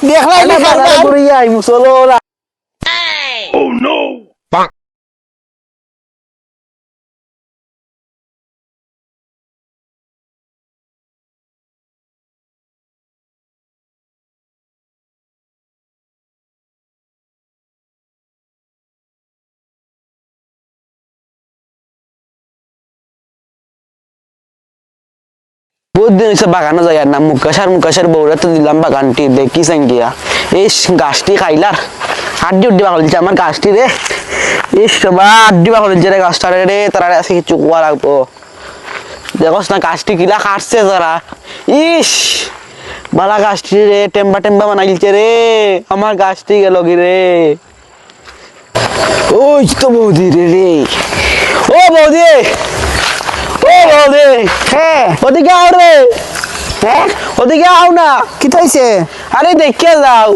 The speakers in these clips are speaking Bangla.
দেখলাই না বাজারে ঘুরে আই চলো না বহুত দিন হয়েছে বাগানো যায় না মুকাশার বউরা তো দিলাম বাগানটি দেখি গিয়া এই গাছটি খাইলার আড্ডি উড্ডি বাগল দিচ্ছে আমার গাছটি রে ইস সবা আড্ডি বাগল দিচ্ছে রে গাছটা রে তারা আজকে কিছু কোয়া লাগবো দেখোস না গাছটি কিলা কাটছে তারা ইস বালা গাছটি রে টেম্বা টেম্বা বানাইছে রে আমার গাছটি গেল কি রে ওই তো বৌদি রে ও বৌদি ও বৌদি হ্যাঁ ওদিকে আও রে হ্যাঁ ওদিকে আও না কি তাইছে আরে দেখে যাও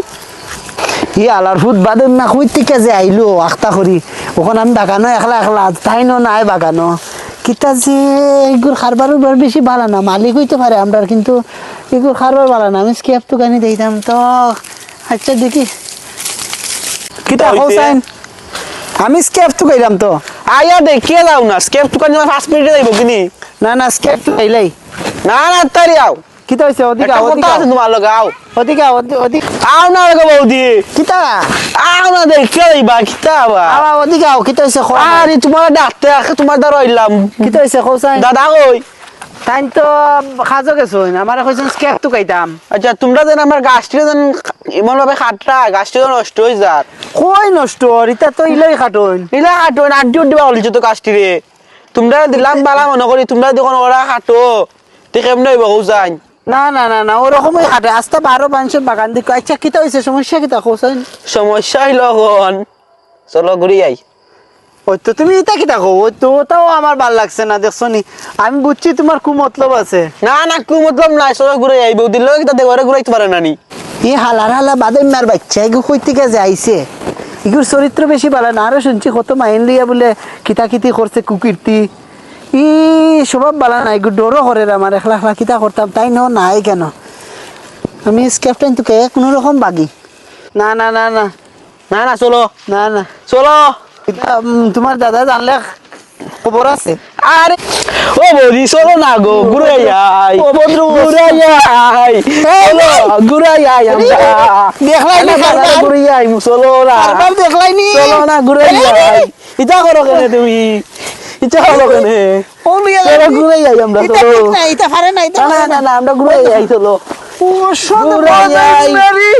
ই আলার ফুট বাদন না কই থেকে যে আইলো আখতা করি ওখানে আমি বাগানো একলা একলা তাই নাই বাগানো কিতা যে এগুর খারবারের বার বেশি ভালো না মালিক হইতে পারে আমরা কিন্তু এগুর খারবার ভালো না আমি স্কেপ তো গানি দিতাম তো আচ্ছা দেখি কিতা হোসাইন আমি স্কেপ তো গাইলাম তো আয়া দেখে যাও না স্কেপ তো কানে 5 মিনিটে যাইব কিনি না না স্কেপ তো গাইলাই না না তারি আও কিতা হইছে ওদিকে একটা কথা আছে তোমার লগে আও ওদিকে ওদিকে আও না লগে বৌদি কিতা আও না দেখে যাইবা কিতা আবা আবার ওদিকে কিতা হইছে আরে তোমার ডাকতে তোমার দ্বারা হইলাম কিতা হইছে হোসাইন দাদা কই তাই তো খাজো গেছো আমার কইছেন স্কেপ তো গাইতাম আচ্ছা তোমরা যেন আমার গাছটি যেন এমন ভাবে খাটরা গাছটি যেন নষ্ট হয়ে যার কই নষ্ট ইতা তো ইলাই খাটুন ইলা হাঁটো আড্ডি উড্ডি বলছো তো গাছটি রে তোমরা দিলাম বালা মনে করি তোমরা যখন ওরা হাঁটো তে কেমনে হইব হোসাইন না না না না ওরকমই খাটে আস্তে 12 বাগান দিকে আচ্ছা কিতা হইছে সমস্যা কিতা কোসেন সমস্যা হইল হন চলো ঘুরি আই ওই তো তুমি ইতা কিতা কো ওই তো ওটাও আমার ভাল লাগছে না দেখছো নি আমি বুঝছি তোমার কু মতলব আছে না না কু মতলব নাই চলো ঘুরে আই বউ দিল কিতা দেখো ঘুরাইতে পারে নানি এই হালা বাদে মার বাচ্চা এগু কই থেকে যে আইছে এগুর চরিত্র বেশি ভালো না আরো শুনছি কত মাইন লিয়া বলে কিতা করছে কুকীর্তি ই স্বভাব ভালো না এগু ডরও করে আমার একলা একলা কিতা করতাম তাই নাই কেন আমি ক্যাপ্টেন তোকে কোনো রকম বাগি না না না না না না চলো না না চলো তোমার দাদা জানলে খবর আছে আরে ও বৌদি চলো না গো ঘুরে আই ও বন্ধু ঘুরে আই চলো ঘুরে আই আমরা দেখলাই না ঘুরে আই চলো না বারবার দেখলাই নি চলো না ঘুরে আই ইটা করো কেন তুমি ইটা করো কেন ও লিয়া চলো ঘুরে আই আমরা এটা চলো ঠিক না এটা পারে না এটা না না না আমরা ঘুরে আই চলো ও ঘুরে আই মেরি